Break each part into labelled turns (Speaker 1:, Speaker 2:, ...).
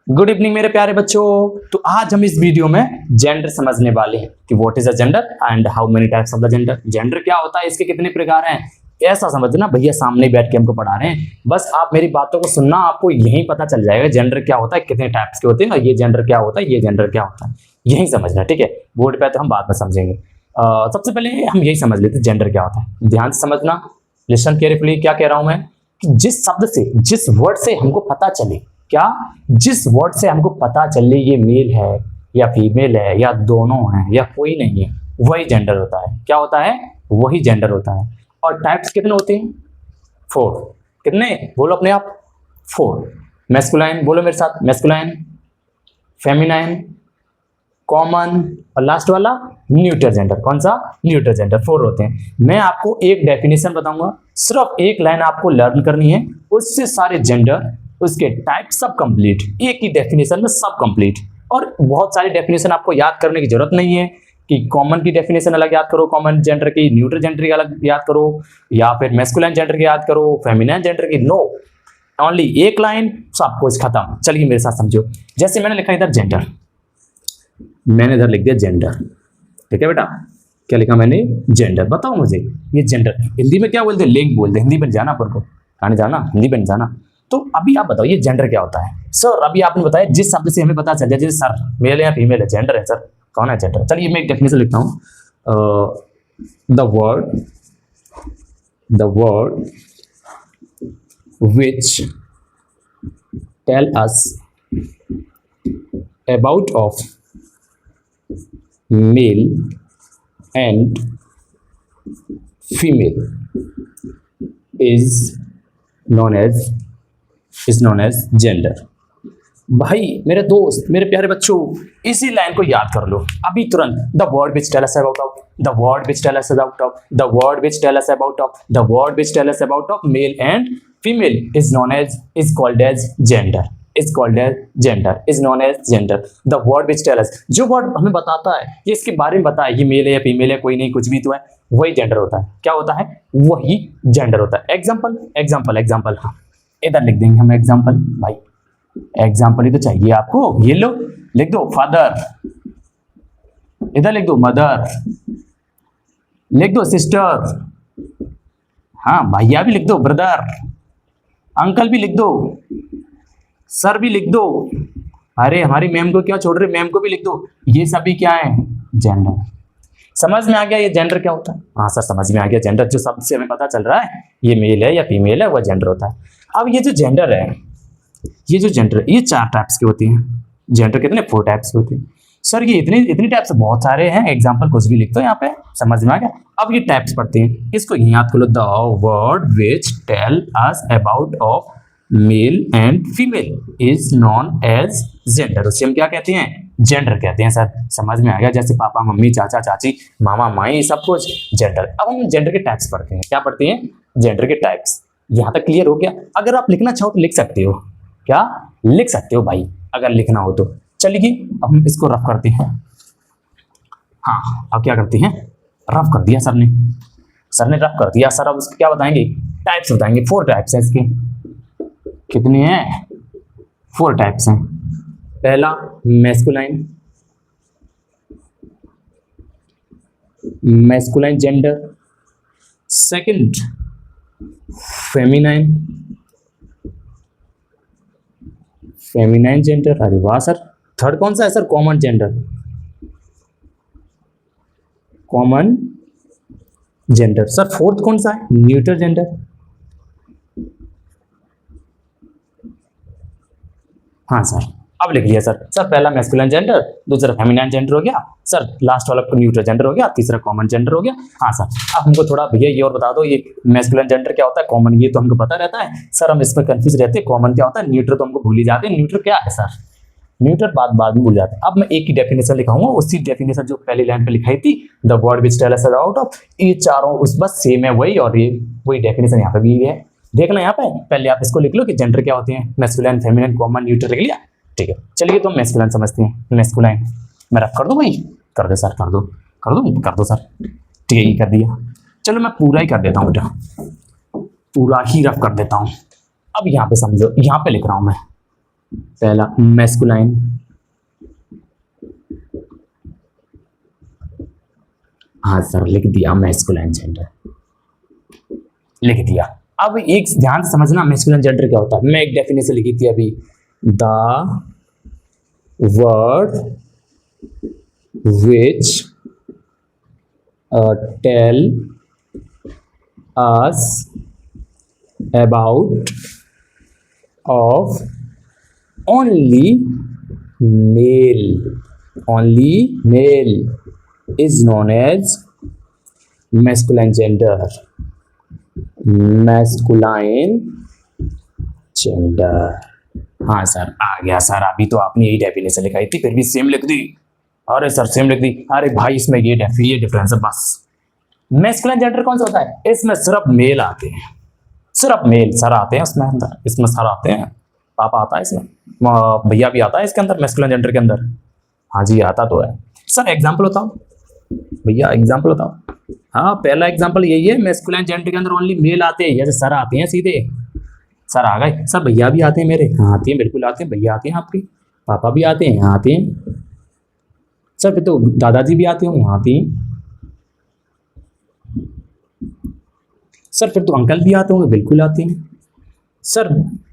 Speaker 1: Good evening मेरे प्यारे बच्चों। तो आज हम इस वीडियो में जेंडर समझने वाले हैं कि what is a gender and how many types of the gender. Gender क्या होता है, इसके कितने प्रकार हैं, ऐसा समझना। भैया सामने बैठ के हमको पढ़ा रहे हैं, बस आप मेरी बातों को सुनना, आपको यही पता चल जाएगा जेंडर क्या होता है, कितने टाइप्स के होते हैं, और ये जेंडर क्या होता है, ये जेंडर क्या होता है, यही समझना। ठीक है, बोर्ड पे तो हम बाद में समझेंगे। सबसे पहले हम यही समझ लेते हैं जेंडर क्या होता है। ध्यान से समझना, लिसन केयरफुली। क्या कह रहा हूं मैं कि जिस शब्द से, जिस वर्ड से हमको पता चले, क्या जिस वर्ड से हमको पता चले ये मेल है या फीमेल है या दोनों हैं या कोई नहीं है, वही जेंडर होता है। क्या होता है, वही जेंडर होता है। और टाइप्स कितने होते हैं? 4। कितने बोलो अपने आप? 4। मैस्कुलाइन, बोलो मेरे साथ, मैस्कुलाइन, फेमिनाइन, कॉमन और लास्ट वाला न्यूट्रल जेंडर। कौन सा? Neutral gender. 4 होते हैं। मैं आपको एक डेफिनेशन बताऊंगा, सिर्फ एक लाइन आपको लर्न करनी है, उससे सारे जेंडर, उसके टाइप सब कंप्लीट, एक ही डेफिनेशन में सब कंप्लीट। और बहुत सारी डेफिनेशन आपको याद करने की जरूरत नहीं है कि कॉमन की डेफिनेशन अलग याद करो, कॉमन जेंडर की, न्यूट्रल जेंडर की अलग याद करो, या फिर मैस्कुलाइन जेंडर की याद करो, फेमिनाइन जेंडर की। नो, ओनली एक लाइन, सब कुछ खत्म। चलिए मेरे साथ समझो। जैसे मैंने लिखा इधर जेंडर, मैंने इधर लिख दिया जेंडर। ठीक है बेटा, क्या लिखा मैंने? जेंडर। बताओ मुझे ये जेंडर हिंदी में क्या बोलते हैं? लिंग बोलते हैं। हिंदी में जाना पर को, कहानी जाना, हिंदी में जाना। तो अभी आप बताओ ये जेंडर क्या होता है? सर अभी आपने बताया जिस शब्द से हमें पता चल जाए, जैसे सर मेल या फीमेल है, जेंडर है। सर कौन है जेंडर? चलिए मैं एक डेफिनेशन लिखता हूँ। The word which tell us about of male and female is known as gender। भाई मेरे दोस्त, मेरे प्यारे बच्चों, इसी लाइन को याद कर लो अभी तुरंत। The word which tell us about of, the word which tell us about of, the word which tell us about of, the word which tell us about of male and female is known as, is called as gender, is called as gender, is known as gender. The word which tell us, जो वर्ड हमें बताता है, ये इसके बारे में बताए, ये मेल है या फीमेल है, कोई नहीं, कुछ भी तो है, वही जेंडर होता है। क्या होता है? वही जेंडर होता है। Example, example, example. हाँ, इधर लिख देंगे हम एग्जाम्पल। भाई एग्जाम्पल ही तो चाहिए आपको। ये लो, लिख दो फादर, इधर लिख दो मदर, लिख दो सिस्टर, हाँ भैया भी लिख दो, ब्रदर, अंकल भी लिख दो, सर भी लिख दो। अरे हमारी मैम को क्या छोड़ रहे, मैम को भी लिख दो। ये सभी क्या है? जेंडर। समझ में आ गया ये जेंडर क्या होता है? हाँ सर समझ में आ गया। जेंडर जो शब्द से हमें पता चल रहा है ये मेल है या फीमेल है, वह जेंडर होता है। अब ये जो जेंडर है, ये जो जेंडर, ये 4 टाइप्स के होती हैं। जेंडर कितने? 4 टाइप्स के होते हैं। सर ये इतनी टाइप्स बहुत सारे हैं, एग्जाम्पल कुछ भी लिख दो यहाँ पे, समझ में आ गया। अब ये टाइप्स पढ़ते हैं, इसको याद करो। The word which tell us about of male and female is known as gender. उसे हम क्या कहते हैं? जेंडर कहते हैं। सर समझ में आ गया। जैसे पापा मम्मी चाचा चाची मामा माई, सब कुछ जेंडर। अब हम जेंडर के टाइप्स पढ़ते हैं। क्या पढ़ते हैं? जेंडर के टाइप्स। यहाँ तक क्लियर हो गया? अगर आप लिखना चाहो तो लिख सकते हो। क्या लिख सकते हो भाई, अगर लिखना हो तो। चलिए अब हम इसको रफ करते हैं। हाँ अब क्या करते हैं? रफ कर दिया सर ने रफ कर दिया। सर अब उसको क्या बताएंगे? टाइप्स बताएंगे। 4 टाइप्स हैं इसके। कितने हैं? 4 टाइप्स हैं। पहला masculine, masculine gender. Second feminine, feminine gender. अरे वाह सर। थर्ड कौन सा है sir? Common gender, common gender. Sir fourth कौन सा है? Neutral gender. हाँ सर अब लिख लिया सर। सर पहला मैस्कुलाइन जेंडर, दूसरा फेमिनाइन जेंडर हो गया सर, लास्ट वाला न्यूट्रल जेंडर हो गया, तीसरा कॉमन जेंडर हो गया। हाँ सर अब हमको थोड़ा भैया ये और बता दो, ये मैस्कुलाइन जेंडर क्या होता है, कॉमन ये तो हमको पता रहता है सर, हम इसमें कंफ्यूज रहते हैं। कॉमन क्या होता है, न्यूट्रल तो हमको भूल ही जाते हैं। न्यूट्रल क्या है सर? न्यूट्रल बाद में भूल जाते हैं। अब मैं एक ही डेफिनेशन लिखाऊंगा, उसी डेफिनेशन जो पहली लाइन पे लिखाई थी, the word which tell us about of. ये चारों उस बस सेम है वही, और ये वही डेफिनेशन यहाँ पे भी है। देखना यहाँ पे, पहले आप इसको लिख लो कि जेंडर क्या होते हैं। मैस्कुलाइन, फेमिनाइन, कॉमन, न्यूट्रल लिख लिया। ठीक है चलिए तो मैस्कुलाइन समझते हैं। मैस्कुलाइन मैं रफ कर दूं भाई? कर दो सर, कर दो सर। ठीक है ये कर दिया। चलो मैं पूरा ही कर देता हूँ बेटा, पूरा ही रफ कर देता हूँ। अब यहाँ पे समझो, यहाँ पे लिख रहा हूँ मैं पहला मैस्कुलाइन, हाँ सर लिख दिया मैस्कुलाइन जेंडर, लिख दिया। अब एक ध्यान से समझना मैस्कुलाइन जेंडर क्या होता है। मैं एक डेफिनेशन लिखी थी अभी, the word which tell us about of only male is known as masculine gender, masculine gender। हाँ सर आ गया सर, अभी तो आपने यही डेफिनेशन लिखाई थी फिर भी सेम लिख दी। अरे सर सेम लिख दी, अरे भाई इसमें ये डिफरेंस है बस। मैस्कुलाइन जेंडर कौन सा होता है, इसमें सिर्फ मेल आते हैं, सिर्फ मेल सर आते हैं उसमें अंदर, इसमें सर आते हैं, पापा आता है इसमें, भैया भी आता है इसके अंदर मैस्कुलाइन जेंडर के अंदर। हाँ जी आता तो है सर। एग्जांपल बताओ भैया, एग्जांपल बताओ। हाँ पहला एग्जांपल यही है, मैस्कुलाइन जेंडर के अंदर ओनली मेल आते हैं, जैसे सर आते हैं सीधे, सर आ गए सर। भैया भी आते हैं मेरे, हाँ आते हैं बिल्कुल आते हैं, भैया आते हैं आपके, पापा भी आते हैं, यहाँ आते हैं सर। फिर तो दादाजी भी आते होंगे, यहाँ आते हैं सर। फिर तो अंकल भी आते होंगे, बिल्कुल आते हैं सर।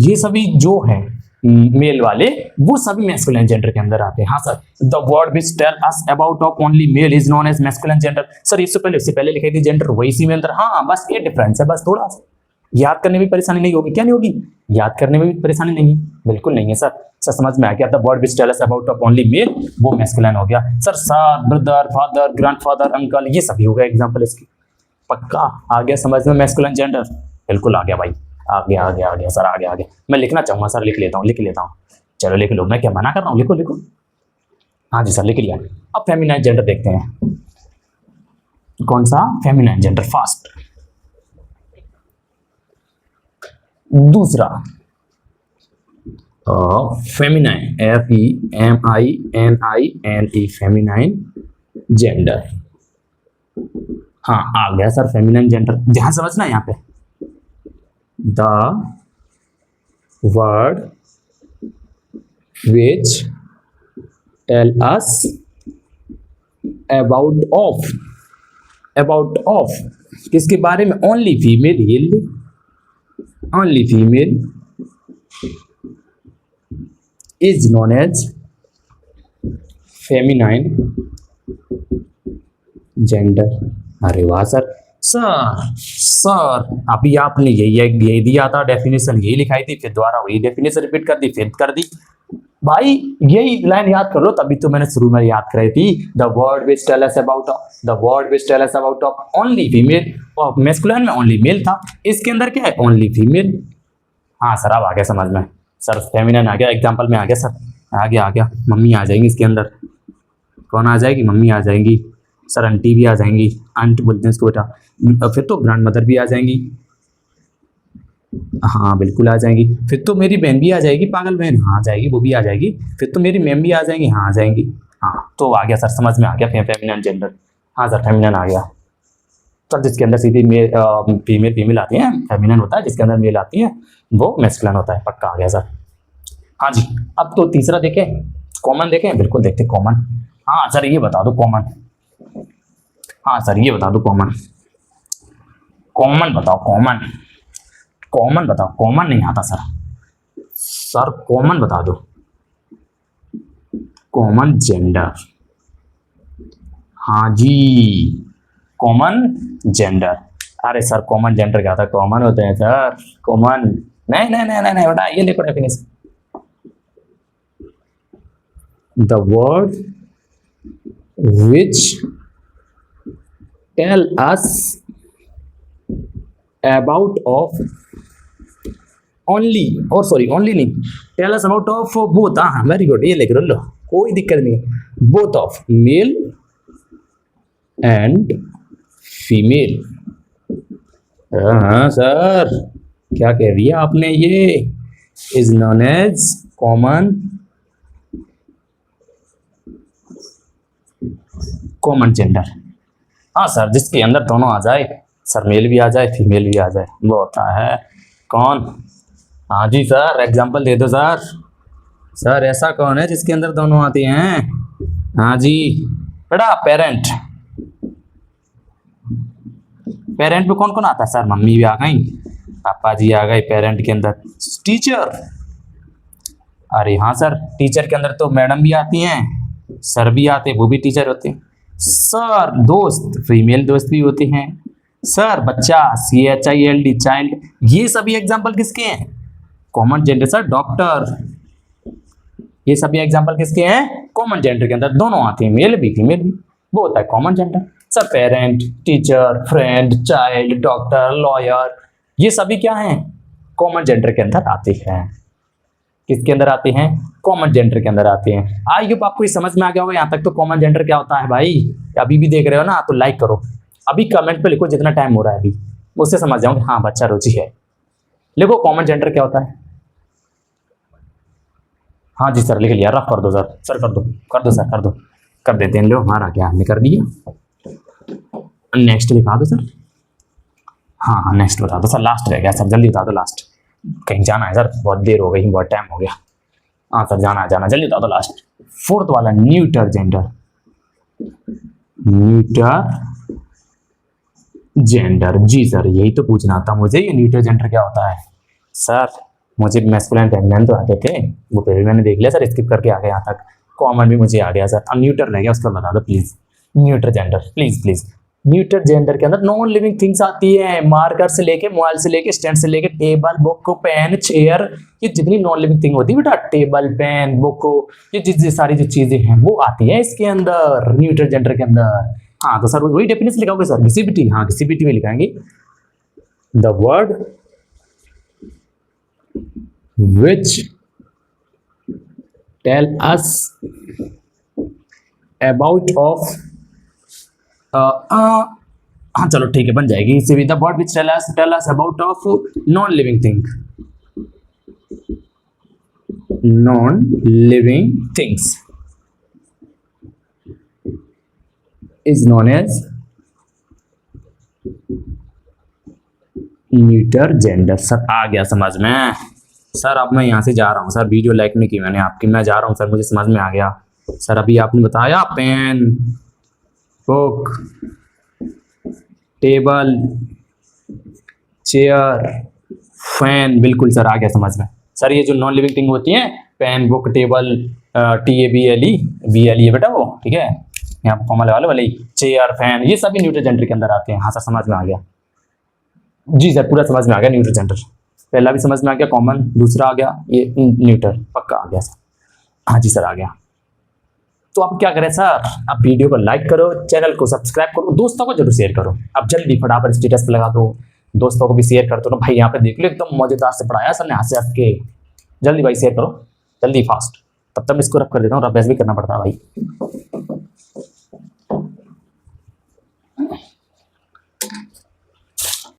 Speaker 1: ये सभी जो है मेल वाले वो सभी मैस्कुलाइन जेंडर के अंदर आते हैं। हाँ sir, the word which tell us about of only male is known as masculine gender. Sir इससे पहले लिखाई थी जेंडर, वही इसी में अंदर। हाँ बस ये डिफरेंस है, बस थोड़ा सा याद करने में भी परेशानी नहीं होगी। क्या नहीं होगी, याद करने में भी परेशानी नहीं है, बिल्कुल नहीं है सर। सर समझ में आ गया, the word which tell us about of only male वो मैस्कुलाइन हो गया sir. Sir, brother, father, grandfather, uncle, ये सभी हो गए एग्जाम्पल इसके। पक्का आ गया समझ में मैस्कुलाइन जेंडर, बिल्कुल आ गया भाई, आ गया सर, आ गया। मैं लिखना चाहूँगा सर, लिख लेता हूँ। चलो लिख लो, मैं क्या मना कर रहा हूँ, लिखो। हाँ जी सर लिख लिया। अब फेमिनाइन जेंडर देखते हैं, कौन सा फेमिनाइन जेंडर फास्ट। दूसरा फेमिनाइन, FEMININE, फेमिनाइन जेंडर। हाँ आ गया सर फेमिनाइन जेंडर। ध्यान समझना यहाँ पे, the word which tell us about of किसके बारे में, only female is known as feminine gender। अरे वाह सर अभी आपने यही दिया था डेफिनेशन, यही लिखाई थी, फिर दोबारा वही डेफिनेशन रिपीट कर दी, फिर कर दी। भाई यही लाइन याद कर लो, तभी तो मैंने शुरू में याद कराई थी। The word which tell us about of only female, और मैस्कुलाइन में ओनली मेल था, इसके अंदर क्या है ओनली फीमेल। हाँ सर अब आ गया समझ में सर, फेमिनिन आ गया, एग्जांपल में आ गया सर, आ गया। मम्मी आ जाएंगी इसके अंदर, कौन आ जाएगी, मम्मी आ जाएंगी सर, आंटी भी आ जाएंगी, आंट बोलते हैं इसको बेटा। फिर तो ग्रैंड मदर भी आ जाएंगी, हाँ बिल्कुल आ जाएंगी। फिर तो मेरी बहन भी आ जाएगी, पागल बहन, हाँ आ जाएगी, वो भी आ जाएगी। फिर तो मेरी मैम भी आ जाएंगी, हाँ आ जाएंगी। हाँ तो आ गया सर, समझ में आ गया फेमिनिन जेंडर। हाँ सर फेमिनिन आ गया सर, जिसके अंदर सीधी फीमेल आती है फेमिनिन होता है, जिसके अंदर मेल आती है वो मैस्कुलाइन होता है। पक्का आ गया सर। हाँ जी अब तो तीसरा देखें, कॉमन देखें, बिल्कुल देखते कॉमन। हाँ सर ये बता दो कॉमन, हाँ सर ये बता दो कॉमन बताओ, कॉमन बताओ, कॉमन नहीं आता सर कॉमन बता दो, कॉमन जेंडर। हाँ जी कॉमन जेंडर। अरे सर कॉमन जेंडर क्या था, कॉमन होते हैं सर, कॉमन नहीं बेटा, ये लिखो definition, the word which tell us about of only, और सॉरी ओनली नहीं, tell us about of both. हाँ वेरी गुड, ये लिख लो, कोई दिक्कत नहीं है, both of male and female. हाँ सर क्या कह रही है आपने, ये is known as common gender. हाँ सर जिसके अंदर दोनों आ जाए सर, मेल भी आ जाए फीमेल भी आ जाए, वो होता है कौन। हाँ जी सर एग्जांपल दे दो सर। सर ऐसा कौन है जिसके अंदर दोनों आती हैं? हाँ जी बेटा, पेरेंट। पेरेंट में कौन कौन आता है सर? मम्मी भी आ गई, पापा जी आ गए। पेरेंट के अंदर टीचर। अरे हाँ सर, टीचर के अंदर तो मैडम भी आती हैं, सर भी आते हैं, वो भी टीचर होते हैं। सर दोस्त, फीमेल दोस्त भी होते हैं। सर बच्चा, CHILD चाइल्ड। ये सभी एग्जाम्पल किसके हैं? Common gender. सर डॉक्टर, ये सभी एग्जाम्पल किसके हैं? कॉमन जेंडर के अंदर दोनों आते हैं, मेल भी फीमेल भी, वो होता है common gender. Sir parent, teacher, friend, child, doctor, lawyer, ये सभी क्या हैं? कॉमन जेंडर के अंदर आते हैं। किसके अंदर आते हैं? कॉमन जेंडर के अंदर आते हैं। आई होप आपको ये समझ में आ गया होगा यहाँ तक। तो कॉमन जेंडर क्या होता है भाई? अभी भी देख रहे हो ना, तो लाइक करो, अभी कमेंट पे लिखो जितना टाइम हो रहा है अभी, उससे समझ जाओगे हाँ बच्चा रुचि है। लिखो कॉमन जेंडर क्या होता है। हाँ जी सर लिख लिया, रफ कर दो सर। सर कर दो, कर दो सर, कर दो, कर देते हैं। लो हमारा क्या, हमने कर दिया। नेक्स्ट लिखा दो सर। हाँ हाँ नेक्स्ट बता दो सर, लास्ट रह गया सर, जल्दी बता दो लास्ट। कहीं जाना है सर, बहुत देर हो गई, बहुत टाइम हो गया। हाँ सर जाना है, जाना, जल्दी बता दो लास्ट। फोर्थ वाला न्यूटर जेंडर। न्यूटर जेंडर, जी सर यही तो पूछना था मुझे, ये न्यूटर जेंडर क्या होता है? सर मुझे मैस्कुलिन फेमिनिन तो आते थे, वो फिर भी मैंने देख लिया सर, स्किप करके आ गया यहाँ तक। कॉमन भी मुझे आ गया सर, अब न्यूटर रह गया, उसका बता दो please. Neuter gender please please. Neuter gender के अंदर नॉन लिविंग थिंग्स आती है, मार्कर से लेके, मोबाइल से लेके, स्टैंड से लेके, टेबल, बुक, पेन, चेयर, ये जितनी नॉन लिविंग थिंग होती है बेटा, टेबल, पेन, बुक, ये जितनी सारी जो चीजें हैं वो आती है इसके अंदर, न्यूटर जेंडर के अंदर। हाँ तो सर वही डेफिनेशन लिखाओगे सर, घिसी-पिटी। हाँ घिसी-पिटी में लिखाएंगे, the word which tell us about of हाँ चलो ठीक है बन जाएगी इसे भी। The word which tell us about of non living thing, non living things is known as neuter gender. Sir आ गया समझ में सर। अब मैं यहाँ से जा रहा हूँ सर, वीडियो लाइक नहीं की मैंने आपकी, मैं जा रहा हूँ सर, मुझे समझ में आ गया सर। अभी आपने बताया pen, book, table, chair, fan, बिल्कुल सर आ गया समझ में सर। ये जो नॉन लिविंग थिंग होती हैं, pen, book, table, TABLE, BLE है बेटा वो, ठीक है, यहाँ पर कॉमा लगा लो भले ही। चेयर, फैन, ये सभी न्यूटर जेंडर के अंदर आते हैं। हाँ सर समझ में आ गया, जी सर पूरा समझ में आ गया। न्यूटर जेंडर पहला भी समझ में आ गया, कॉमन दूसरा आ गया, ये न्यूटर पक्का आ गया सर। हाँ जी सर आ गया। तो अब क्या करें सर, अब वीडियो को लाइक करो, चैनल को सब्सक्राइब करो, दोस्तों को जरूर शेयर करो। अब जल्दी फटाफट स्टेटस पे लगा दो, दोस्तों को भी शेयर कर दो ना भाई। यहाँ पे देख लो एकदम मजेदार से पढ़ाया सर ने, हंस हंस के। जल्दी भाई शेयर करो, जल्दी फास्ट। तब तक मैं इसको रब कर देता हूँ, रब भी करना पड़ता है भाई।